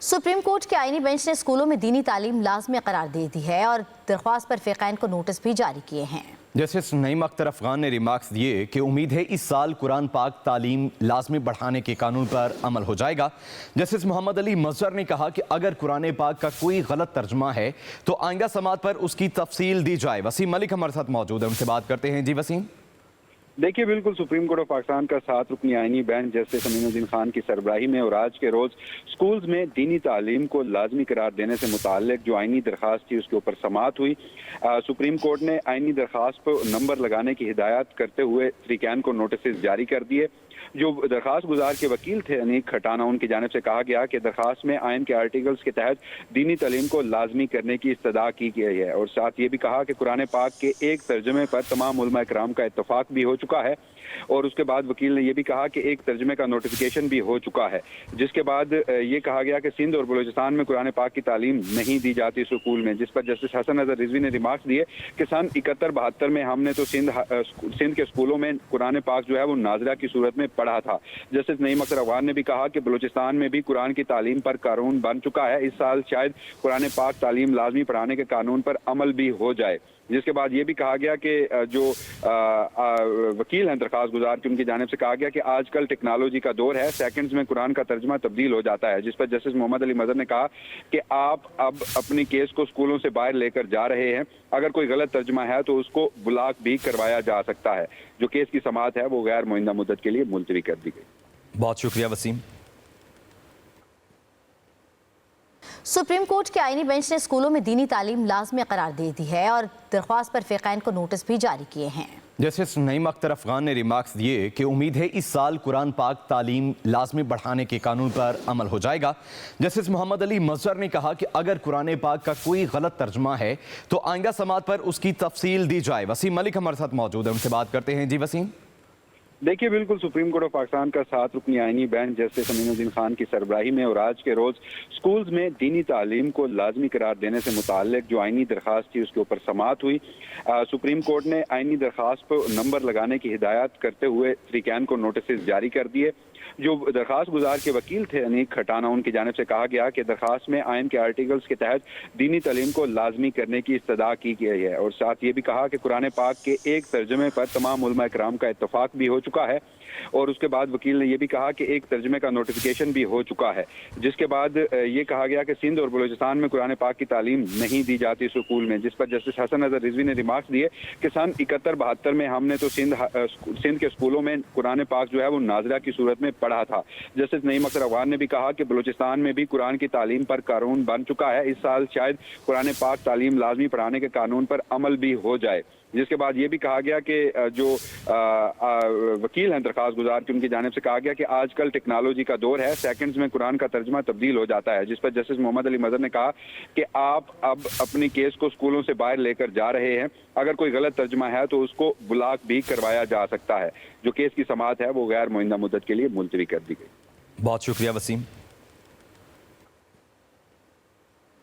Supreme court के आईनी bench ने स्कूलों में दीनी तालीम लाजमी करार दे दी है और दरख्वास्त पर फ़िक़ैन को नोटिस भी जारी किए हैं। जस्टिस नईम अख्तर अफगान ने रिमार्क्स दिए कि उम्मीद है इस साल कुरान पाक तालीम लाजमी बढ़ाने के कानून पर अमल हो जाएगा। जस्टिस मोहम्मद अली मजहर ने कहा कि अगर कुरान पाक का कोई गलत तर्जुमा है तो आइंदा समात पर उसकी तफसील दी जाए। वसीम मलिक हमारे साथ मौजूद है, उनसे बात करते हैं। जी वसीम। देखिए, बिल्कुल सुप्रीम कोर्ट ऑफ पाकिस्तान का 7 रुकनी आईनी बेंच जस्टिस अमीनुद्दीन खान की सरबराही में और आज के रोज स्कूल्स में दीनी तालीम को लाजमी करार देने से मुताल्लिक जो आईनी दरख्वास्त थी उसके ऊपर समाअत हुई। सुप्रीम कोर्ट ने आईनी दरख्वास्त पर नंबर लगाने की हिदायत करते हुए फ़िक़ैन को नोटिस जारी कर दिए। जो दरख्वास्त गुजार के वकील थे अनीक खटाना, उनकी जानिब से कहा गया कि दरख्वास्त में आइन के आर्टिकल्स के तहत दीनी तालीम को लाजमी करने की इस्तदा की गई है और साथ ये भी कहा कि कुरान पाक के एक तर्जमे पर तमाम उलमा इकराम का इत्तफाक भी हो चुका है। और उसके बाद वकील ने यह भी कहा कि एक तर्जमे का नोटिफिकेशन भी हो चुका है, जिसके बाद ये कहा गया कि सिंध और बलूचिस्तान में कुरान पाक की तालीम नहीं दी जाती स्कूल में, जिस पर जस्टिस हसन अजहर रिजवी ने रिमार्क्स दिए कि सन 71-72 में हमने तो सिंध के स्कूलों में कुरान पाक जो है वो नाज़िरा की सूरत में पढ़ा था। जस्टिस नईम अख्तर अफगान ने भी कहा कि बलूचिस्तान में भी कुरान की तालीम पर कानून बन चुका है, इस साल शायद कुरान पाक तालीम लाजमी पढ़ाने के कानून पर अमल भी हो जाए। जिसके बाद ये भी कहा गया कि जो वकील हैं दरख्वास्त गुजार की, उनकी जानिब से कहा गया कि आजकल टेक्नोलॉजी का दौर है, सेकंड्स में कुरान का तर्जुमा तब्दील हो जाता है। जिस पर जस्टिस मोहम्मद अली मजहर ने कहा कि आप अब अपनी केस को स्कूलों से बाहर लेकर जा रहे हैं, अगर कोई गलत तर्जुमा है तो उसको ब्लॉक भी करवाया जा सकता है। जो केस की समाअत है वो गैर मुइंदा मुद्दत के लिए मुलतवी कर दी गई। बहुत शुक्रिया वसीम। सुप्रीम कोर्ट के आईनी बेंच ने स्कूलों में दीनी तालीम लाजमी करार दे दी है और दरख्वास्त पर फ़िक़ैन को नोटिस भी जारी किए हैं। जस्टिस नईम अख्तर अफगान ने रिमार्क्स दिए कि उम्मीद है इस साल कुरान पाक तालीम लाजमी बढ़ाने के कानून पर अमल हो जाएगा। जस्टिस मोहम्मद अली मजहर ने कहा कि अगर कुरान पाक का कोई गलत तर्जुमा है तो आइंदा समात पर उसकी तफसील दी जाए। वसीम मलिक हमारे साथ मौजूद है, उनसे बात करते हैं। जी वसीम। देखिए, बिल्कुल सुप्रीम कोर्ट ऑफ पाकिस्तान का 7 रुकनी आईनी बेंच जस्टिस अमीनुद्दीन खान की सरबराही में और आज के रोज स्कूल्स में दीनी तालीम को लाजमी करार देने से मुताल्लिक जो आईनी दरख्वास्त थी उसके ऊपर समाअत हुई। सुप्रीम कोर्ट ने आईनी दरख्वास्त पर नंबर लगाने की हिदायत करते हुए फ़िक़ैन को नोटिस जारी कर दिए। जो दरख्वास्त गुजार के वकील थे अनीक खटाना, उनकी जानिब से कहा गया कि दरख्वास्त में आइन के आर्टिकल्स के तहत दीनी तालीम को लाजमी करने की इस्तदा की गई है और साथ ये भी कहा कि कुरान पाक के एक तर्जमे पर तमाम उलमा इकराम का इत्तफाक भी हो चुका है। और उसके बाद वकील ने यह भी कहा कि एक तर्जमे का नोटिफिकेशन भी हो चुका है, जिसके बाद ये कहा गया कि सिंध और बलूचिस्तान में कुरान पाक की तालीम नहीं दी जाती स्कूल में, जिस पर जस्टिस हसन अजहर रिजवी ने रिमार्क्स दिए कि सन 71-72 में हमने तो सिंध के स्कूलों में कुरान पाक जो है वो नाज़िरा की सूरत में पढ़ा था। जस्टिस नईम अख्तर अफगान ने भी कहा कि बलूचिस्तान में भी कुरान की तालीम पर कानून बन चुका है, इस साल शायद कुरान पाक तालीम लाजमी पढ़ाने के कानून पर अमल भी हो जाए। जिसके बाद ये भी कहा गया कि जो वकील हैं दरख्वास्त गुजार की, उनकी जानिब से कहा गया कि आजकल टेक्नोलॉजी का दौर है, सेकंड्स में कुरान का तर्जुमा तब्दील हो जाता है। जिस पर जस्टिस मोहम्मद अली मजहर ने कहा कि आप अब अपनी केस को स्कूलों से बाहर लेकर जा रहे हैं, अगर कोई गलत तर्जुमा है तो उसको ब्लॉक भी करवाया जा सकता है। जो केस की समाअत है वो गैर मुइंदा मुद्दत के लिए मुलतवी कर दी गई। बहुत शुक्रिया वसीम।